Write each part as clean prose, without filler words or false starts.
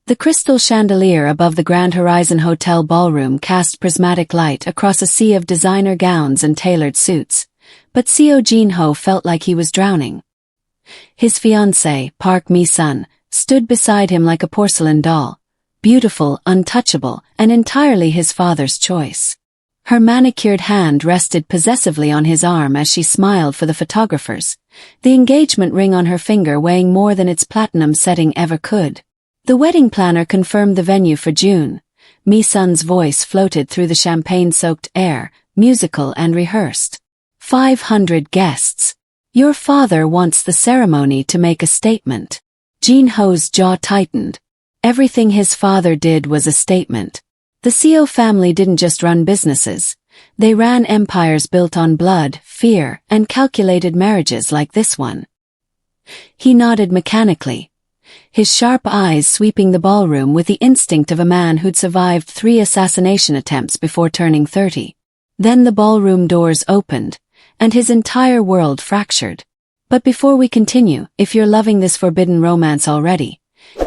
The crystal chandelier above the Grand Horizon Hotel ballroom cast prismatic light across a sea of designer gowns and tailored suits, but Seo Jin-ho felt like he was drowning. His fiancée, Park Mi-sun, stood beside him like a porcelain doll, beautiful, untouchable, and entirely his father's choice. Her manicured hand rested possessively on his arm as she smiled for the photographers, the engagement ring on her finger weighing more than its platinum setting ever could. The wedding planner confirmed the venue for June. Mi-sun's voice floated through the champagne-soaked air, musical and rehearsed. 500 guests. Your father wants the ceremony to make a statement. Jin-ho's jaw tightened. Everything his father did was a statement. The Seo family didn't just run businesses. They ran empires built on blood, fear, and calculated marriages like this one. He nodded mechanically, his sharp eyes sweeping the ballroom with the instinct of a man who'd survived 3 assassination attempts before turning 30. Then the ballroom doors opened, and his entire world fractured. But before we continue, if you're loving this forbidden romance already,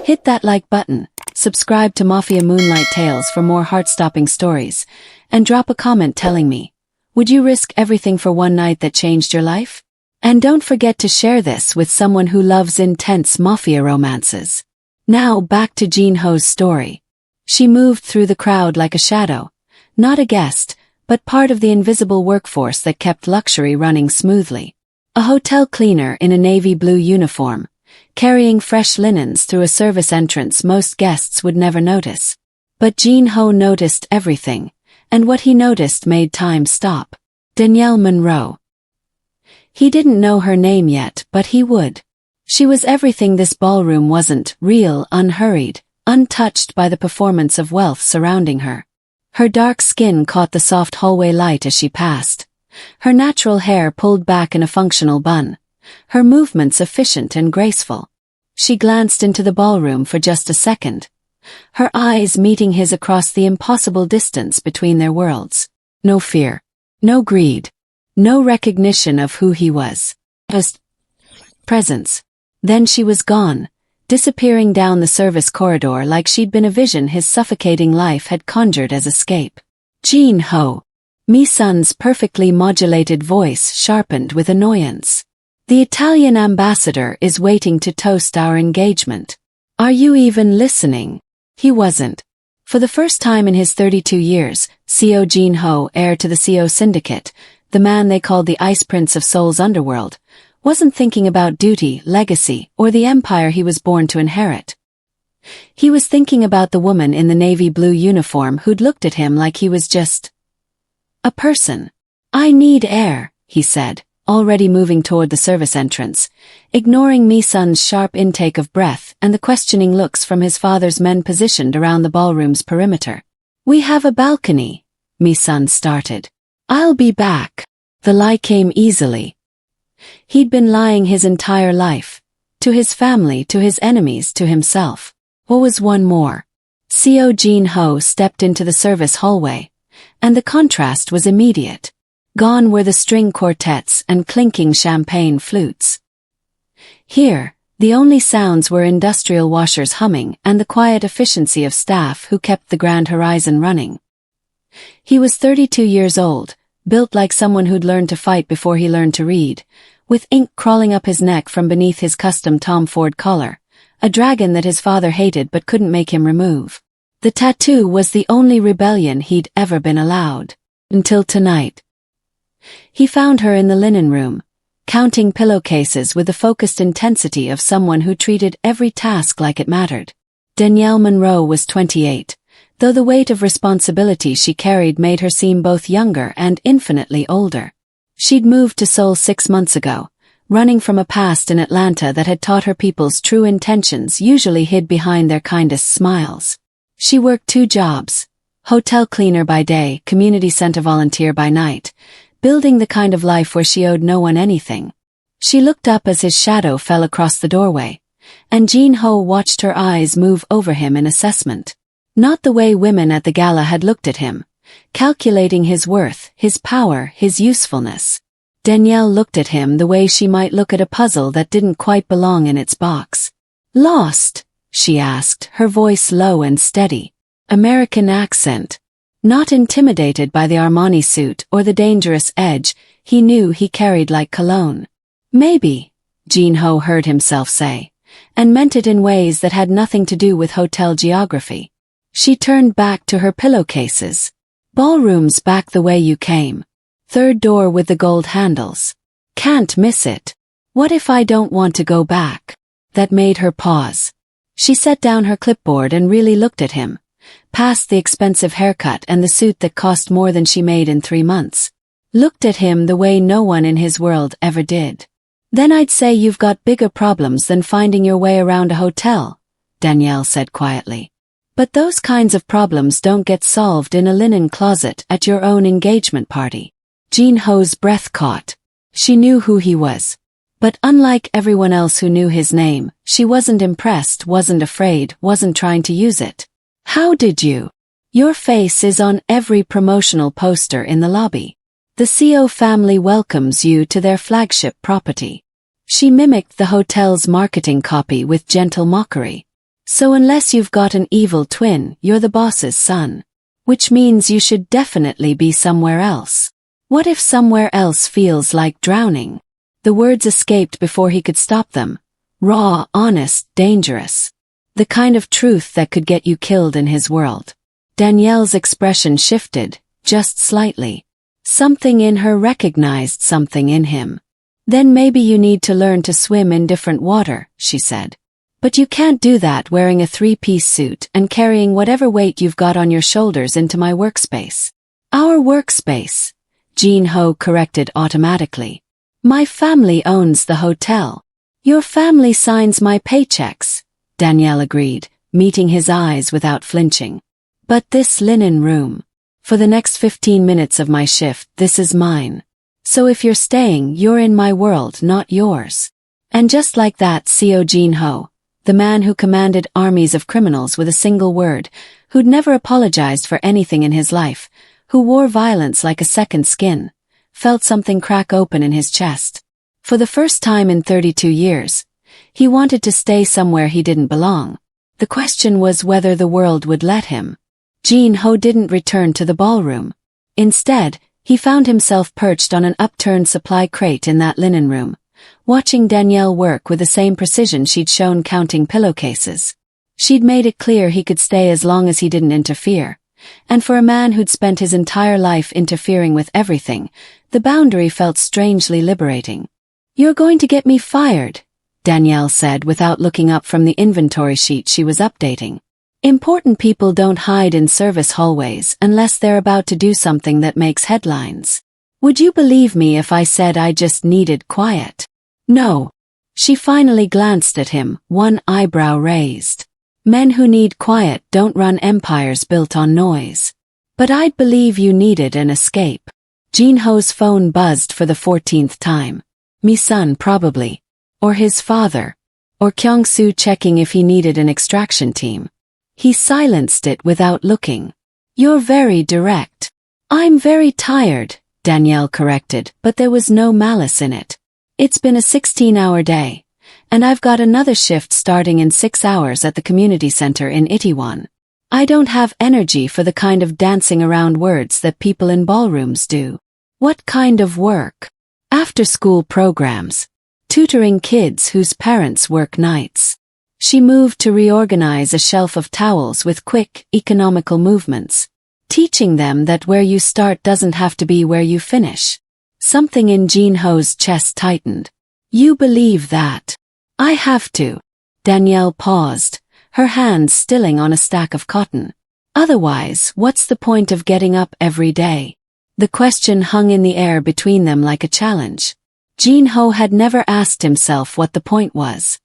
hit that like button, subscribe to Mafia Moonlight Tales for more heart-stopping stories, and drop a comment telling me, would you risk everything for one night that changed your life? And don't forget to share this with someone who loves intense mafia romances. Now back to Jin-ho's story. She moved through the crowd like a shadow, not a guest, but part of the invisible workforce that kept luxury running smoothly. A hotel cleaner in a navy blue uniform, carrying fresh linens through a service entrance most guests would never notice. But Jin-ho noticed everything, and what he noticed made time stop. Danielle Monroe. He didn't know her name yet, but he would. She was everything this ballroom wasn't: real, unhurried, untouched by the performance of wealth surrounding her. Her dark skin caught the soft hallway light as she passed. Her natural hair pulled back in a functional bun. Her movements efficient and graceful. She glanced into the ballroom for just a second, her eyes meeting his across the impossible distance between their worlds. No fear. No greed. No recognition of who he was. Just presence. Then she was gone, disappearing down the service corridor like she'd been a vision his suffocating life had conjured as escape. Jin-ho. Mi-sun's perfectly modulated voice sharpened with annoyance. The Italian ambassador is waiting to toast our engagement. Are you even listening? He wasn't. For the first time in his 32 years, Seo Jin-ho, heir to the Seo syndicate, the man they called the Ice Prince of Seoul's underworld, wasn't thinking about duty, legacy, or the empire he was born to inherit. He was thinking about the woman in the navy blue uniform who'd looked at him like he was just a person. I need air, he said, already moving toward the service entrance, ignoring Mi-sun's sharp intake of breath and the questioning looks from his father's men positioned around the ballroom's perimeter. We have a balcony, Mi-sun started. I'll be back. The lie came easily. He'd been lying his entire life. To his family, to his enemies, to himself. What was one more? Seo Jin-ho stepped into the service hallway, and the contrast was immediate. Gone were the string quartets and clinking champagne flutes. Here, the only sounds were industrial washers humming and the quiet efficiency of staff who kept the Grand Horizon running. He was 32 years old, built like someone who'd learned to fight before he learned to read, with ink crawling up his neck from beneath his custom Tom Ford collar, a dragon that his father hated but couldn't make him remove. The tattoo was the only rebellion he'd ever been allowed. Until tonight. He found her in the linen room, counting pillowcases with the focused intensity of someone who treated every task like it mattered. Danielle Monroe was 28. Though the weight of responsibility she carried made her seem both younger and infinitely older. She'd moved to Seoul 6 months ago, running from a past in Atlanta that had taught her people's true intentions usually hid behind their kindest smiles. She worked 2 jobs, hotel cleaner by day, community center volunteer by night, building the kind of life where she owed no one anything. She looked up as his shadow fell across the doorway, and Jin-ho watched her eyes move over him in assessment. Not the way women at the gala had looked at him, calculating his worth, his power, his usefulness. Danielle looked at him the way she might look at a puzzle that didn't quite belong in its box. Lost, she asked, her voice low and steady. American accent. Not intimidated by the Armani suit or the dangerous edge he knew he carried like cologne. Maybe, Jin-ho heard himself say, and meant it in ways that had nothing to do with hotel geography. She turned back to her pillowcases. Ballroom's back the way you came. Third door with the gold handles. Can't miss it. What if I don't want to go back? That made her pause. She set down her clipboard and really looked at him, past the expensive haircut and the suit that cost more than she made in 3 months. Looked at him the way no one in his world ever did. Then I'd say you've got bigger problems than finding your way around a hotel, Danielle said quietly. But those kinds of problems don't get solved in a linen closet at your own engagement party. Jin-ho's breath caught. She knew who he was. But unlike everyone else who knew his name, she wasn't impressed, wasn't afraid, wasn't trying to use it. How did you? Your face is on every promotional poster in the lobby. The Seo family welcomes you to their flagship property. She mimicked the hotel's marketing copy with gentle mockery. So unless you've got an evil twin, you're the boss's son. Which means you should definitely be somewhere else. What if somewhere else feels like drowning? The words escaped before he could stop them. Raw, honest, dangerous. The kind of truth that could get you killed in his world. Danielle's expression shifted, just slightly. Something in her recognized something in him. Then maybe you need to learn to swim in different water, she said. But you can't do that wearing a 3-piece suit and carrying whatever weight you've got on your shoulders into my workspace. Our workspace, Jin-ho corrected automatically. My family owns the hotel. Your family signs my paychecks, Danielle agreed, meeting his eyes without flinching. But this linen room. For the next 15 minutes of my shift, this is mine. So if you're staying, you're in my world, not yours. And just like that, Seo Jin-ho, the man who commanded armies of criminals with a single word, who'd never apologized for anything in his life, who wore violence like a second skin, felt something crack open in his chest. For the first time in 32 years, he wanted to stay somewhere he didn't belong. The question was whether the world would let him. Jin-ho didn't return to the ballroom. Instead, he found himself perched on an upturned supply crate in that linen room, watching Danielle work with the same precision she'd shown counting pillowcases. She'd made it clear he could stay as long as he didn't interfere. And for a man who'd spent his entire life interfering with everything, the boundary felt strangely liberating. You're going to get me fired, Danielle said without looking up from the inventory sheet she was updating. Important people don't hide in service hallways unless they're about to do something that makes headlines. Would you believe me if I said I just needed quiet? No. She finally glanced at him, one eyebrow raised. Men who need quiet don't run empires built on noise. But I'd believe you needed an escape. Jin-ho's phone buzzed for the 14th time. Mi-sun probably. Or his father. Or Kyung-soo checking if he needed an extraction team. He silenced it without looking. You're very direct. I'm very tired, Danielle corrected, but there was no malice in it. It's been a 16-hour day. And I've got another shift starting in 6 hours at the community center in Itaewon. I don't have energy for the kind of dancing around words that people in ballrooms do. What kind of work? After-school programs. Tutoring kids whose parents work nights. She moved to reorganize a shelf of towels with quick, economical movements. Teaching them that where you start doesn't have to be where you finish. Something in Jin-ho's chest tightened. You believe that? I have to. Danielle paused, her hands stilling on a stack of cotton. Otherwise, what's the point of getting up every day? The question hung in the air between them like a challenge. Jin-ho had never asked himself what the point was.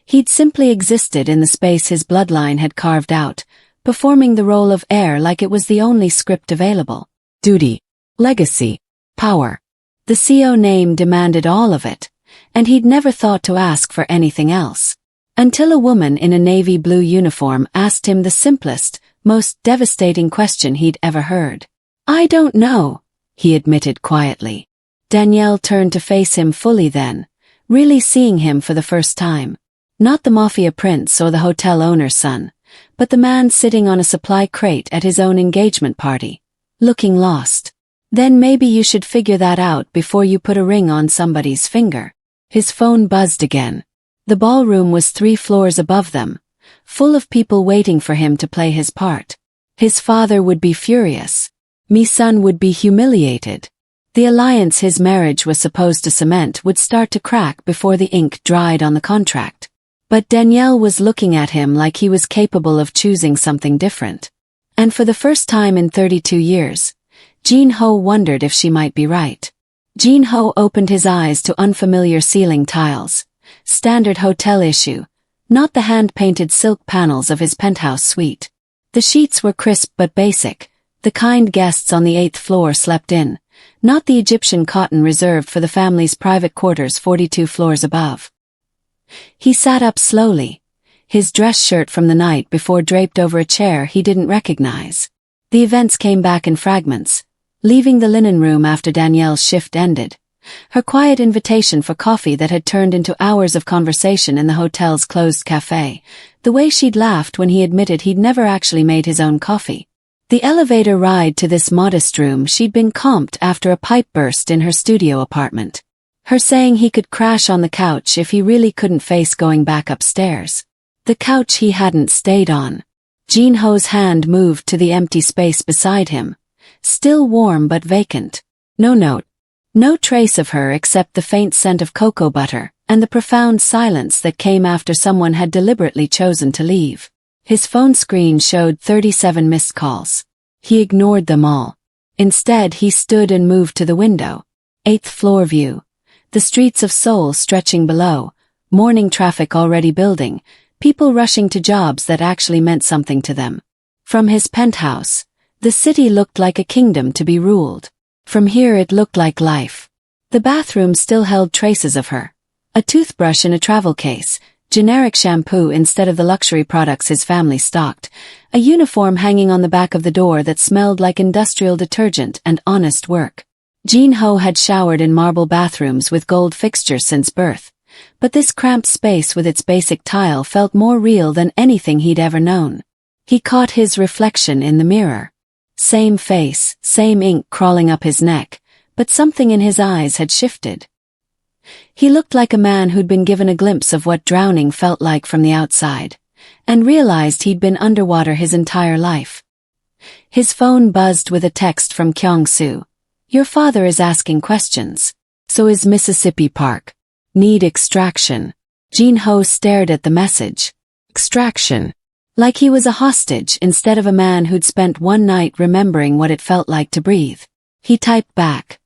He'd simply existed in the space his bloodline had carved out, performing the role of heir like it was the only script available. Duty, legacy, power. The Seo name demanded all of it. And he'd never thought to ask for anything else. Until a woman in a navy blue uniform asked him the simplest, most devastating question he'd ever heard. I don't know, he admitted quietly. Danielle turned to face him fully then, really seeing him for the first time. Not the Mafia prince or the hotel owner's son, but the man sitting on a supply crate at his own engagement party, looking lost. Then maybe you should figure that out before you put a ring on somebody's finger. His phone buzzed again. The ballroom was 3 floors above them, full of people waiting for him to play his part. His father would be furious. Mi-sun would be humiliated. The alliance his marriage was supposed to cement would start to crack before the ink dried on the contract. But Danielle was looking at him like he was capable of choosing something different. And for the first time in 32 years, Jin-ho wondered if she might be right. Jin-ho opened his eyes to unfamiliar ceiling tiles. Standard hotel issue, not the hand-painted silk panels of his penthouse suite. The sheets were crisp but basic, the kind guests on the 8th floor slept in, not the Egyptian cotton reserved for the family's private quarters 42 floors above. He sat up slowly, his dress shirt from the night before draped over a chair he didn't recognize. The events came back in fragments, leaving the linen room after Danielle's shift ended. Her quiet invitation for coffee that had turned into hours of conversation in the hotel's closed cafe, the way she'd laughed when he admitted he'd never actually made his own coffee. The elevator ride to this modest room she'd been comped after a pipe burst in her studio apartment. Her saying he could crash on the couch if he really couldn't face going back upstairs. The couch he hadn't stayed on. Jin-ho's hand moved to the empty space beside him. Still warm but vacant. No note. No trace of her except the faint scent of cocoa butter, and the profound silence that came after someone had deliberately chosen to leave. His phone screen showed 37 missed calls. He ignored them all. Instead, he stood and moved to the window. 8th floor view. The streets of Seoul stretching below, morning traffic already building, people rushing to jobs that actually meant something to them. From his penthouse, the city looked like a kingdom to be ruled. From here it looked like life. The bathroom still held traces of her. A toothbrush in a travel case, generic shampoo instead of the luxury products his family stocked, a uniform hanging on the back of the door that smelled like industrial detergent and honest work. Jin-ho had showered in marble bathrooms with gold fixtures since birth, but this cramped space with its basic tile felt more real than anything he'd ever known. He caught his reflection in the mirror. Same face, same ink crawling up his neck, but something in his eyes had shifted. He looked like a man who'd been given a glimpse of what drowning felt like from the outside, and realized he'd been underwater his entire life. His phone buzzed with a text from Kyung-soo. Your father is asking questions. So is Mississippi Park. Need extraction. Jin-ho stared at the message. Extraction. Like he was a hostage instead of a man who'd spent one night remembering what it felt like to breathe. He typed back.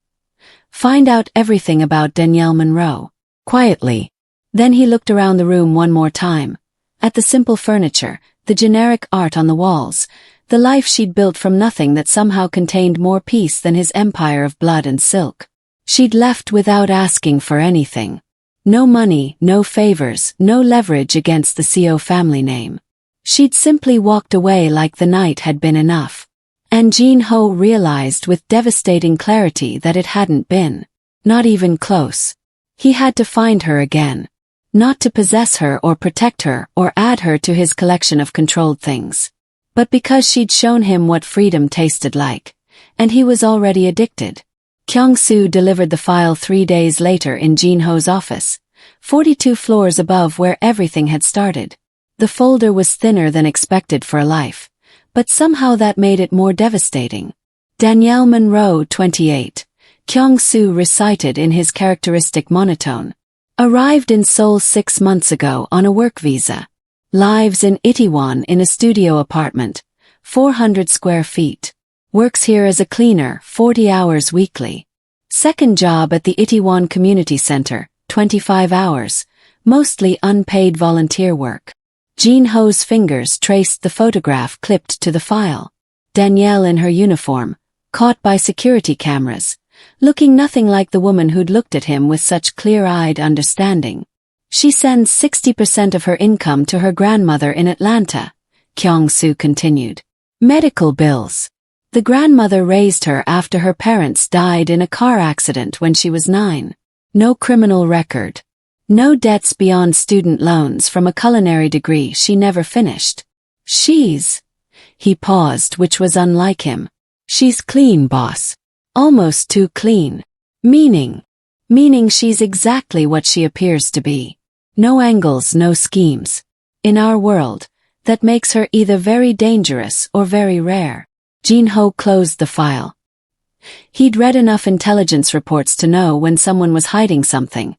Find out everything about Danielle Monroe. Quietly. Then he looked around the room one more time. At the simple furniture, the generic art on the walls, the life she'd built from nothing that somehow contained more peace than his empire of blood and silk. She'd left without asking for anything. No money, no favors, no leverage against the Seo family name. She'd simply walked away like the night had been enough. And Jin-ho realized with devastating clarity that it hadn't been. Not even close. He had to find her again. Not to possess her or protect her or add her to his collection of controlled things. But because she'd shown him what freedom tasted like. And he was already addicted. Kyung-soo delivered the file 3 days later in Jin-ho's office, 42 floors above where everything had started. The folder was thinner than expected for a life, but somehow that made it more devastating. Danielle Monroe, 28, Kyung-soo recited in his characteristic monotone. Arrived in Seoul 6 months ago on a work visa. Lives in Itaewon in a studio apartment, 400 square feet. Works here as a cleaner, 40 hours weekly. Second job at the Itaewon Community Center, 25 hours, mostly unpaid volunteer work. Jin-ho's fingers traced the photograph clipped to the file. Danielle in her uniform, caught by security cameras, looking nothing like the woman who'd looked at him with such clear-eyed understanding. She sends 60% of her income to her grandmother in Atlanta, Kyung-soo continued. Medical bills. The grandmother raised her after her parents died in a car accident when she was 9. No criminal record. No debts beyond student loans from a culinary degree she never finished. He paused, which was unlike him. She's clean, boss. Almost too clean. Meaning she's exactly what she appears to be. No angles, no schemes. In our world, that makes her either very dangerous or very rare. Jin-ho closed the file. He'd read enough intelligence reports to know when someone was hiding something,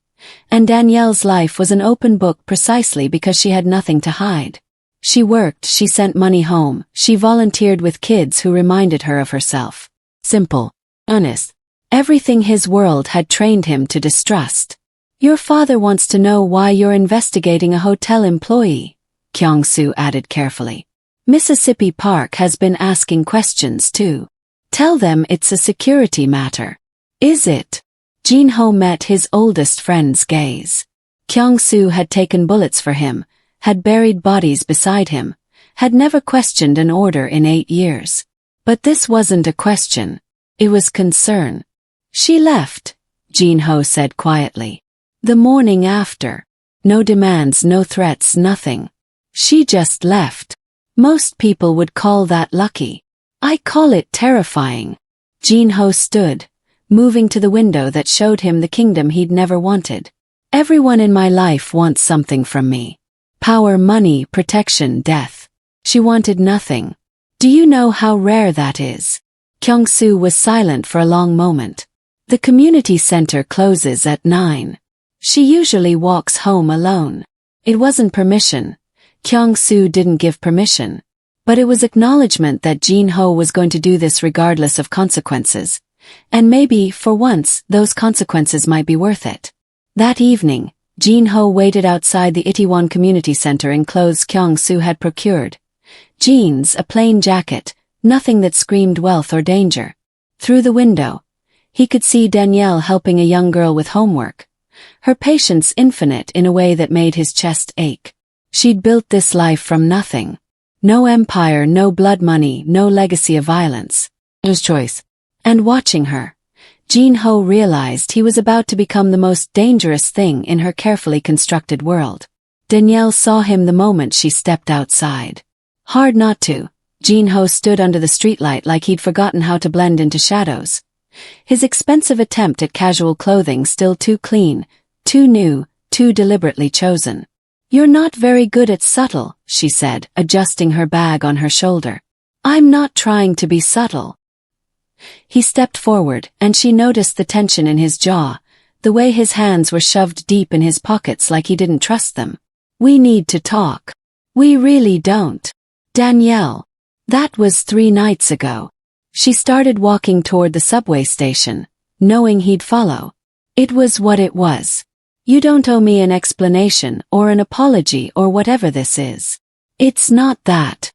and Danielle's life was an open book precisely because she had nothing to hide. She worked, she sent money home, she volunteered with kids who reminded her of herself. Simple. Honest. Everything his world had trained him to distrust. Your father wants to know why you're investigating a hotel employee, Kyung-soo added carefully. Mississippi Park has been asking questions too. Tell them it's a security matter. Is it? Jin-ho met his oldest friend's gaze. Kyung-soo had taken bullets for him, had buried bodies beside him, had never questioned an order in 8 years. But this wasn't a question. It was concern. She left, Jin-ho said quietly. The morning after. No demands, no threats, nothing. She just left. Most people would call that lucky. I call it terrifying. Jin-ho stood, moving to the window that showed him the kingdom he'd never wanted. Everyone in my life wants something from me. Power, money, protection, death. She wanted nothing. Do you know how rare that is? Kyung-soo was silent for a long moment. The community center closes at 9. She usually walks home alone. It wasn't permission. Kyung-soo didn't give permission. But it was acknowledgement that Jin-ho was going to do this regardless of consequences. And maybe, for once, those consequences might be worth it. That evening, Jin-ho waited outside the Itaewon Community Center in clothes Kyung-soo had procured. Jeans, a plain jacket, nothing that screamed wealth or danger. Through the window, he could see Danielle helping a young girl with homework. Her patience infinite in a way that made his chest ache. She'd built this life from nothing. No empire, no blood money, no legacy of violence. His choice. And watching her, Jin-ho realized he was about to become the most dangerous thing in her carefully constructed world. Danielle saw him the moment she stepped outside. Hard not to, Jin-ho stood under the streetlight like he'd forgotten how to blend into shadows. His expensive attempt at casual clothing still too clean, too new, too deliberately chosen. You're not very good at subtle, she said, adjusting her bag on her shoulder. I'm not trying to be subtle. He stepped forward, and she noticed the tension in his jaw, the way his hands were shoved deep in his pockets like he didn't trust them. We need to talk. We really don't. Danielle. That was 3 nights ago. She started walking toward the subway station, knowing he'd follow. It was what it was. You don't owe me an explanation or an apology or whatever this is. It's not that.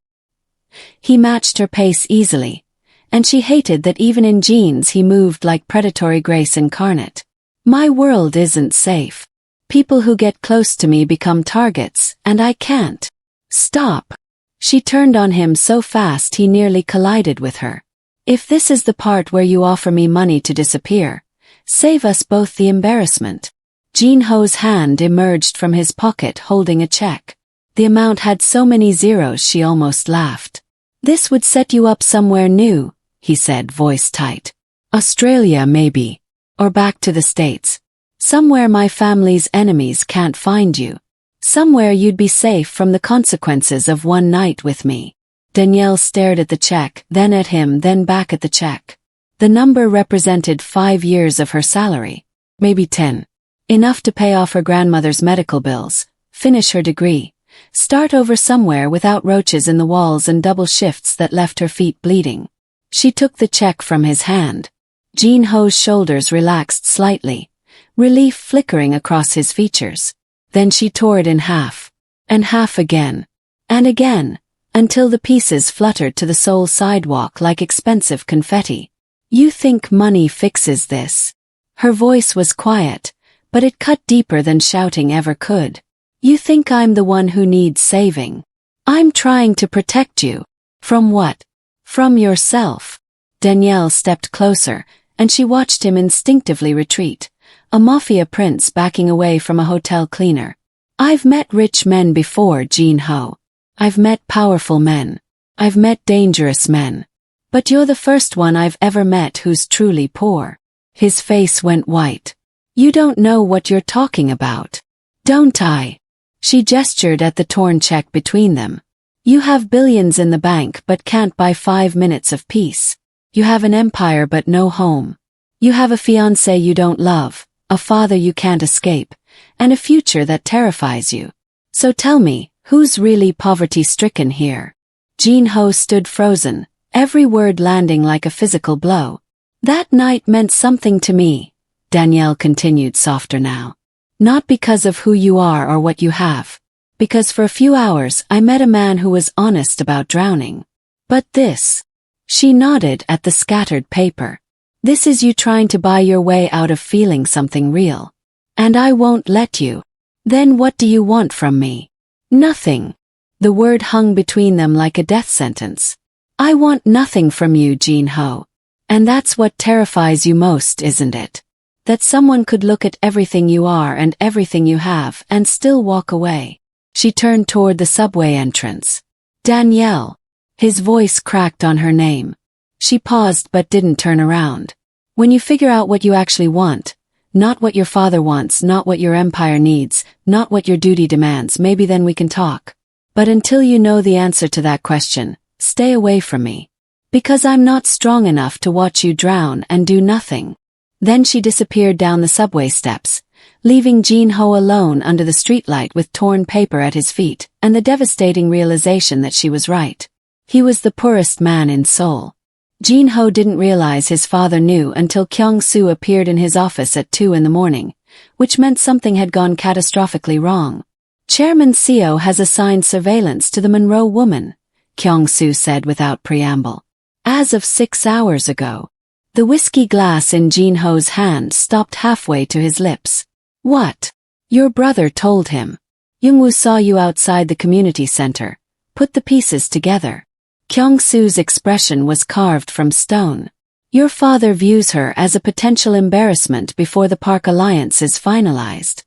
He matched her pace easily, and she hated that even in jeans he moved like predatory grace incarnate. My world isn't safe. People who get close to me become targets, and I can't. Stop. She turned on him so fast he nearly collided with her. If this is the part where you offer me money to disappear, save us both the embarrassment. Jin-ho's hand emerged from his pocket holding a check. The amount had so many zeros she almost laughed. This would set you up somewhere new, he said, voice tight. Australia maybe. Or back to the States. Somewhere my family's enemies can't find you. Somewhere you'd be safe from the consequences of one night with me. Danielle stared at the check, then at him, then back at the check. The number represented 5 years of her salary. Maybe 10. Enough to pay off her grandmother's medical bills, finish her degree, start over somewhere without roaches in the walls and double shifts that left her feet bleeding. She took the check from his hand. Jin-ho's shoulders relaxed slightly, relief flickering across his features. Then she tore it in half. And half again. And again. Until the pieces fluttered to the Seoul sidewalk like expensive confetti. You think money fixes this? Her voice was quiet, but it cut deeper than shouting ever could. You think I'm the one who needs saving? I'm trying to protect you. From what? From yourself. Danielle stepped closer, and she watched him instinctively retreat, a Mafia prince backing away from a hotel cleaner. I've met rich men before, Jin-ho. I've met powerful men. I've met dangerous men. But you're the first one I've ever met who's truly poor. His face went white. You don't know what you're talking about. Don't I? She gestured at the torn check between them. You have billions in the bank but can't buy 5 minutes of peace. You have an empire but no home. You have a fiancé you don't love, a father you can't escape, and a future that terrifies you. So tell me, who's really poverty-stricken here? Jin-ho stood frozen, every word landing like a physical blow. That night meant something to me, Danielle continued softer now. Not because of who you are or what you have. Because for a few hours I met a man who was honest about drowning. But this. She nodded at the scattered paper. This is you trying to buy your way out of feeling something real. And I won't let you. Then what do you want from me? Nothing. The word hung between them like a death sentence. I want nothing from you, Jin-ho. And that's what terrifies you most, isn't it? That someone could look at everything you are and everything you have and still walk away. She turned toward the subway entrance. Danielle. His voice cracked on her name. She paused but didn't turn around. When you figure out what you actually want, not what your father wants, not what your empire needs, not what your duty demands, maybe then we can talk. But until you know the answer to that question, stay away from me. Because I'm not strong enough to watch you drown and do nothing. Then she disappeared down the subway steps, leaving Jin-ho alone under the streetlight with torn paper at his feet and the devastating realization that she was right. He was the poorest man in Seoul. Jin-ho didn't realize his father knew until Kyung-soo appeared in his office at 2 a.m, which meant something had gone catastrophically wrong. Chairman Seo has assigned surveillance to the Monroe woman, Kyung-soo said without preamble. As of 6 hours ago. The whiskey glass in Jin-ho's hand stopped halfway to his lips. What? Your brother told him. Youngwoo saw you outside the community center. Put the pieces together. Kyung-soo's expression was carved from stone. Your father views her as a potential embarrassment before the Park Alliance is finalized.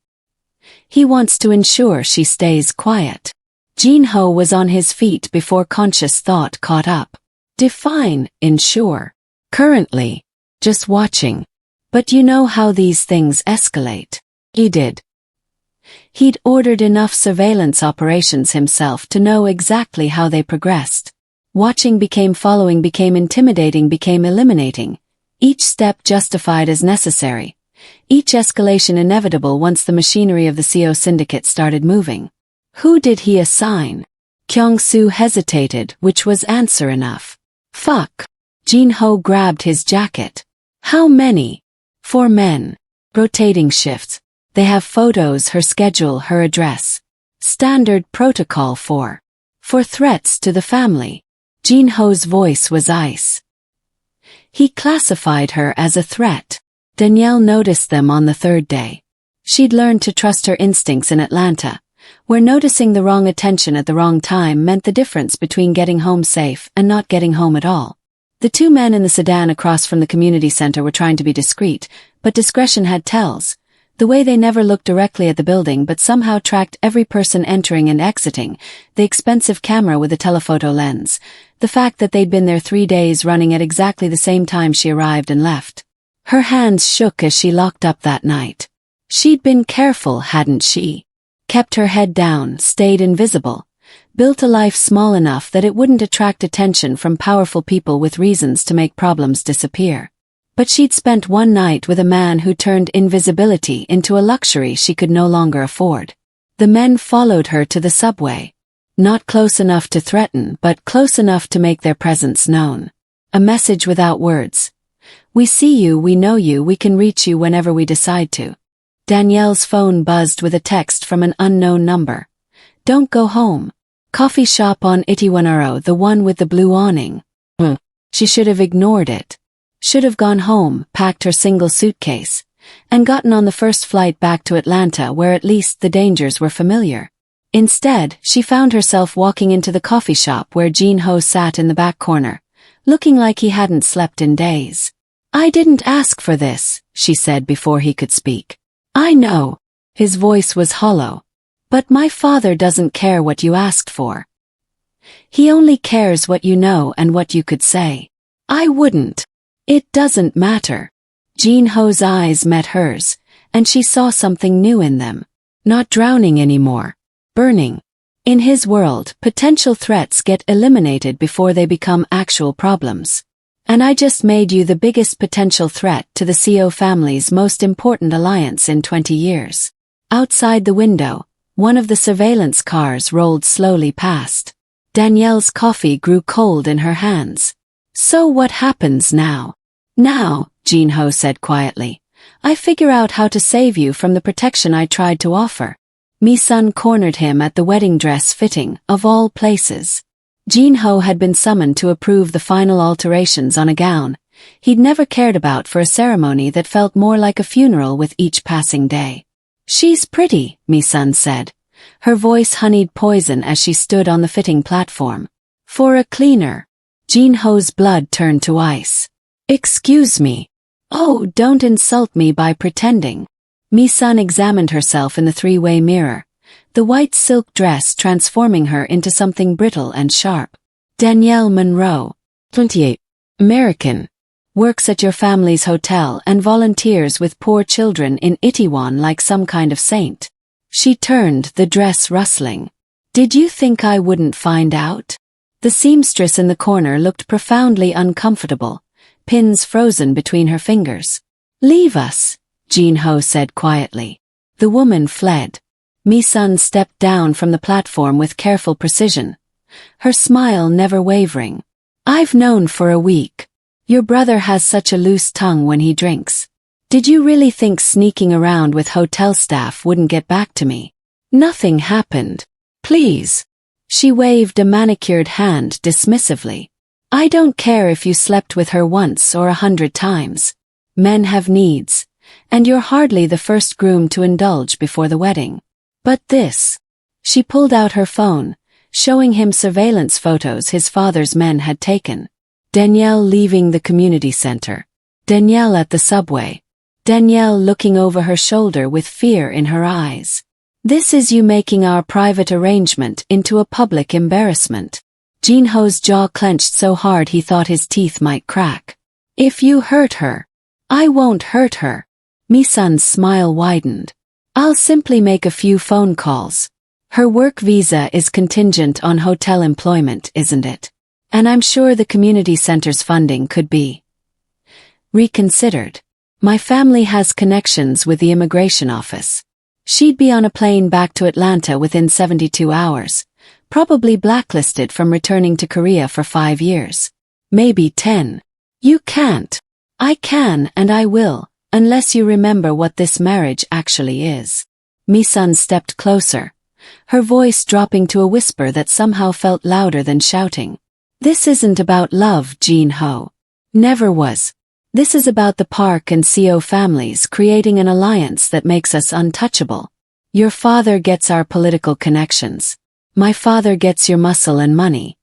He wants to ensure she stays quiet. Jin-ho was on his feet before conscious thought caught up. Define, ensure. Currently. Just watching. But you know how these things escalate. He did. He'd ordered enough surveillance operations himself to know exactly how they progressed. Watching became following, became intimidating, became eliminating. Each step justified as necessary. Each escalation inevitable once the machinery of the Seoul syndicate started moving. Who did he assign? Kyung-soo hesitated, which was answer enough. Fuck. Jin-ho grabbed his jacket. How many? 4 men. Rotating shifts. They have photos, her schedule, her address. Standard protocol for threats to the family. Jin-ho's voice was ice. He classified her as a threat. Danielle noticed them on the 3rd day. She'd learned to trust her instincts in Atlanta, where noticing the wrong attention at the wrong time meant the difference between getting home safe and not getting home at all. The 2 men in the sedan across from the community center were trying to be discreet, but discretion had tells. The way they never looked directly at the building but somehow tracked every person entering and exiting, the expensive camera with a telephoto lens, the fact that they'd been there 3 days running at exactly the same time she arrived and left. Her hands shook as she locked up that night. She'd been careful, hadn't she? Kept her head down, stayed invisible. Built a life small enough that it wouldn't attract attention from powerful people with reasons to make problems disappear. But she'd spent one night with a man who turned invisibility into a luxury she could no longer afford. The men followed her to the subway. Not close enough to threaten, but close enough to make their presence known. A message without words. We see you, we know you, we can reach you whenever we decide to. Danielle's phone buzzed with a text from an unknown number. Don't go home. Coffee shop on Itiwanaro, the one with the blue awning. She should have ignored it. Should have gone home, packed her single suitcase, and gotten on the first flight back to Atlanta where at least the dangers were familiar. Instead, she found herself walking into the coffee shop where Jin-ho sat in the back corner, looking like he hadn't slept in days. I didn't ask for this, she said before he could speak. I know. His voice was hollow. But my father doesn't care what you asked for. He only cares what you know and what you could say. I wouldn't. It doesn't matter. Jin-ho's eyes met hers, and she saw something new in them. Not drowning anymore. Burning. In his world, potential threats get eliminated before they become actual problems. And I just made you the biggest potential threat to the Seo family's most important alliance in 20 years. Outside the window, one of the surveillance cars rolled slowly past. Danielle's coffee grew cold in her hands. So what happens now? Now, Jin-ho said quietly, I figure out how to save you from the protection I tried to offer. Mi-sun cornered him at the wedding dress fitting, of all places. Jin-ho had been summoned to approve the final alterations on a gown he'd never cared about for a ceremony that felt more like a funeral with each passing day. She's pretty, Mi-sun said. Her voice honeyed poison as she stood on the fitting platform. For a cleaner. Jin-ho's blood turned to ice. Excuse me. Oh, don't insult me by pretending. Mi-sun examined herself in the three-way mirror, the white silk dress transforming her into something brittle and sharp. Danielle Monroe, 28, American, works at your family's hotel and volunteers with poor children in Itaewon like some kind of saint. She turned, the dress rustling. Did you think I wouldn't find out? The seamstress in the corner looked profoundly uncomfortable, pins frozen between her fingers. Leave us, Jin-ho said quietly. The woman fled. Mi-sun stepped down from the platform with careful precision, her smile never wavering. I've known for a week. Your brother has such a loose tongue when he drinks. Did you really think sneaking around with hotel staff wouldn't get back to me? Nothing happened. Please. She waved a manicured hand dismissively. I don't care if you slept with her once or 100 times. Men have needs, and you're hardly the first groom to indulge before the wedding. But this. She pulled out her phone, showing him surveillance photos his father's men had taken. Danielle leaving the community center. Danielle at the subway. Danielle looking over her shoulder with fear in her eyes. This is you making our private arrangement into a public embarrassment. Jin-ho's jaw clenched so hard he thought his teeth might crack. If you hurt her. I won't hurt her. Mi-sun's smile widened. I'll simply make a few phone calls. Her work visa is contingent on hotel employment, isn't it? And I'm sure the community center's funding could be reconsidered. My family has connections with the immigration office. She'd be on a plane back to Atlanta within 72 hours, probably blacklisted from returning to Korea for 5 years. Maybe 10. You can't. I can and I will, unless you remember what this marriage actually is. Mi-sun stepped closer, her voice dropping to a whisper that somehow felt louder than shouting. This isn't about love, Jin-ho. Never was. This is about the Park and Seo families creating an alliance that makes us untouchable. Your father gets our political connections. My father gets your muscle and money.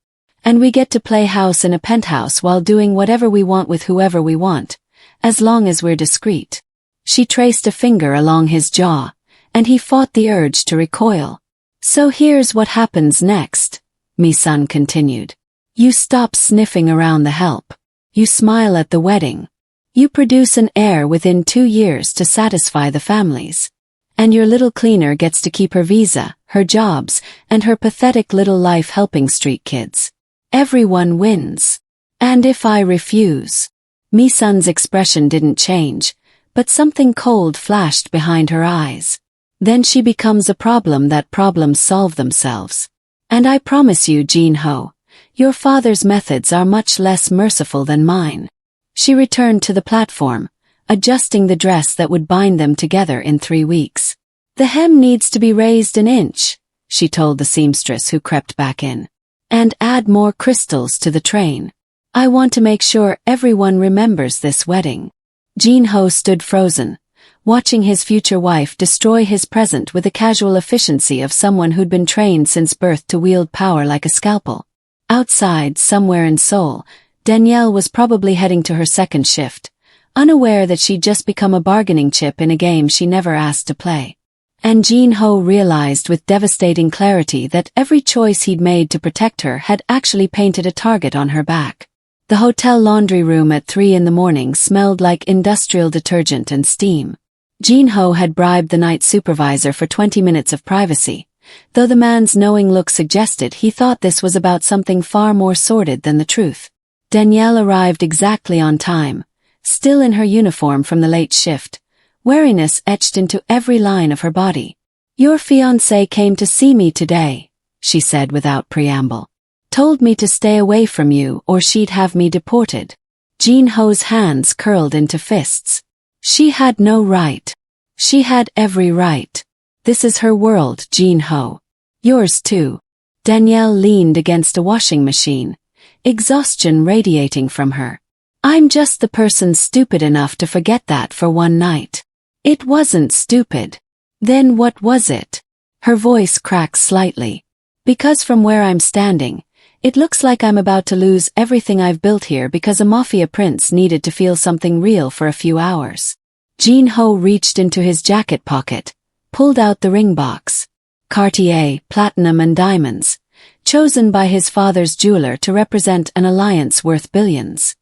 And we get to play house in a penthouse while doing whatever we want with whoever we want, as long as we're discreet. She traced a finger along his jaw, and he fought the urge to recoil. So here's what happens next, Mi-sun continued. You stop sniffing around the help. You smile at the wedding. You produce an heir within 2 years to satisfy the families. And your little cleaner gets to keep her visa, her jobs, and her pathetic little life helping street kids. Everyone wins. And if I refuse? Mi-sun's expression didn't change, but something cold flashed behind her eyes. Then she becomes a problem that problems solve themselves. And I promise you, Jin-ho, your father's methods are much less merciful than mine. She returned to the platform, adjusting the dress that would bind them together in 3 weeks. The hem needs to be raised an inch, she told the seamstress who crept back in. And add more crystals to the train. I want to make sure everyone remembers this wedding. Jin-ho stood frozen, watching his future wife destroy his present with the casual efficiency of someone who'd been trained since birth to wield power like a scalpel. Outside, somewhere in Seoul, Danielle was probably heading to her second shift, unaware that she'd just become a bargaining chip in a game she never asked to play. And Jin-ho realized with devastating clarity that every choice he'd made to protect her had actually painted a target on her back. The hotel laundry room at 3 in the morning smelled like industrial detergent and steam. Jin-ho had bribed the night supervisor for 20 minutes of privacy, though the man's knowing look suggested he thought this was about something far more sordid than the truth. Danielle arrived exactly on time, still in her uniform from the late shift, wariness etched into every line of her body. "Your fiancé came to see me today," she said without preamble. "Told me to stay away from you or she'd have me deported." Jin-ho's hands curled into fists. She had no right. She had every right. This is her world, Jin-ho. Yours too. Danielle leaned against a washing machine, exhaustion radiating from her. "I'm just the person stupid enough to forget that for one night." "It wasn't stupid." "Then what was it?" Her voice cracked slightly. "Because from where I'm standing, it looks like I'm about to lose everything I've built here because a Mafia prince needed to feel something real for a few hours." Jin-ho reached into his jacket pocket, pulled out the ring box. Cartier, platinum and diamonds, chosen by his father's jeweler to represent an alliance worth billions.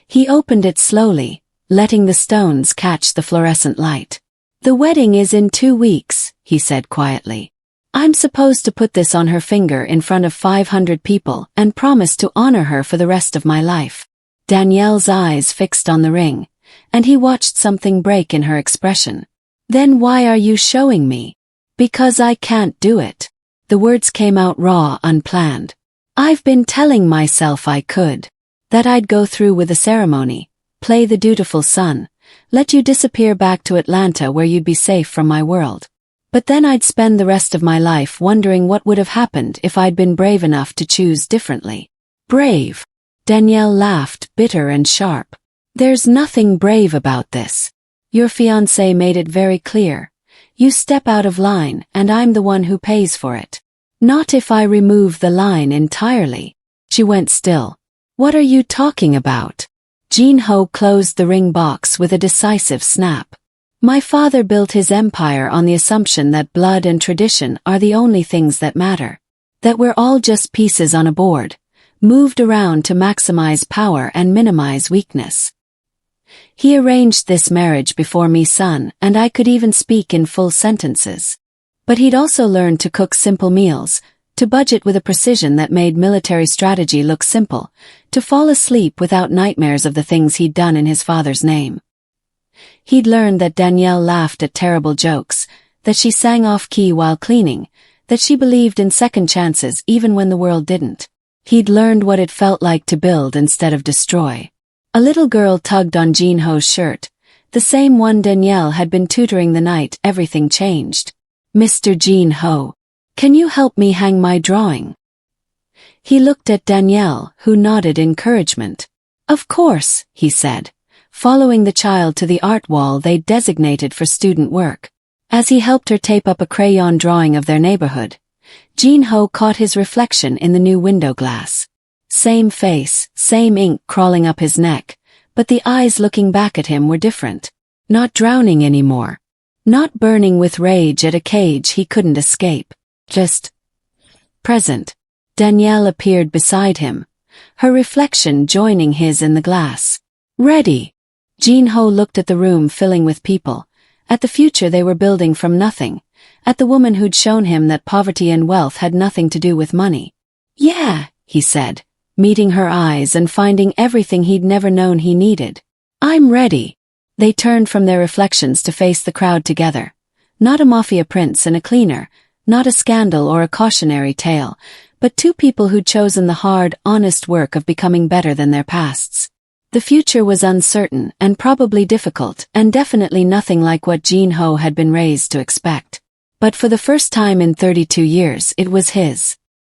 He opened it slowly, letting the stones catch the fluorescent light. "The wedding is in 2 weeks," he said quietly. "I'm supposed to put this on her finger in front of 500 people and promise to honor her for the rest of my life." Danielle's eyes fixed on the ring, and he watched something break in her expression. "Then why are you showing me?" "Because I can't do it." The words came out raw, unplanned. "I've been telling myself I could. That I'd go through with the ceremony, play the dutiful son, let you disappear back to Atlanta where you'd be safe from my world. But then I'd spend the rest of my life wondering what would have happened if I'd been brave enough to choose differently." "Brave?" Danielle laughed, bitter and sharp. "There's nothing brave about this. Your fiancé made it very clear. You step out of line and I'm the one who pays for it. Not if I remove the line entirely." She went still. "What are you talking about?" Jin-ho closed the ring box with a decisive snap. "My father built his empire on the assumption that blood and tradition are the only things that matter. That we're all just pieces on a board, moved around to maximize power and minimize weakness. He arranged this marriage before me, son, and I could even speak in full sentences. But he'd also learned to cook simple meals, to budget with a precision that made military strategy look simple, to fall asleep without nightmares of the things he'd done in his father's name. He'd learned that Danielle laughed at terrible jokes, that she sang off-key while cleaning, that she believed in second chances even when the world didn't. He'd learned what it felt like to build instead of destroy. A little girl tugged on Jin-ho's shirt, the same one Danielle had been tutoring the night everything changed. "Mr. Jin-ho, can you help me hang my drawing?" He looked at Danielle, who nodded encouragement. "Of course," he said, following the child to the art wall they'd designated for student work. As he helped her tape up a crayon drawing of their neighborhood, Jin-ho caught his reflection in the new window glass. Same face, same ink crawling up his neck, but the eyes looking back at him were different. Not drowning anymore. Not burning with rage at a cage he couldn't escape. Just present. Danielle appeared beside him, her reflection joining his in the glass. "Ready." Jin-ho looked at the room filling with people, at the future they were building from nothing, at the woman who'd shown him that poverty and wealth had nothing to do with money. "Yeah," he said, meeting her eyes and finding everything he'd never known he needed. "I'm ready." They turned from their reflections to face the crowd together. Not a Mafia prince and a cleaner, not a scandal or a cautionary tale, but two people who'd chosen the hard, honest work of becoming better than their pasts. The future was uncertain and probably difficult and definitely nothing like what Jin-ho had been raised to expect. But for the first time in 32 years it was his.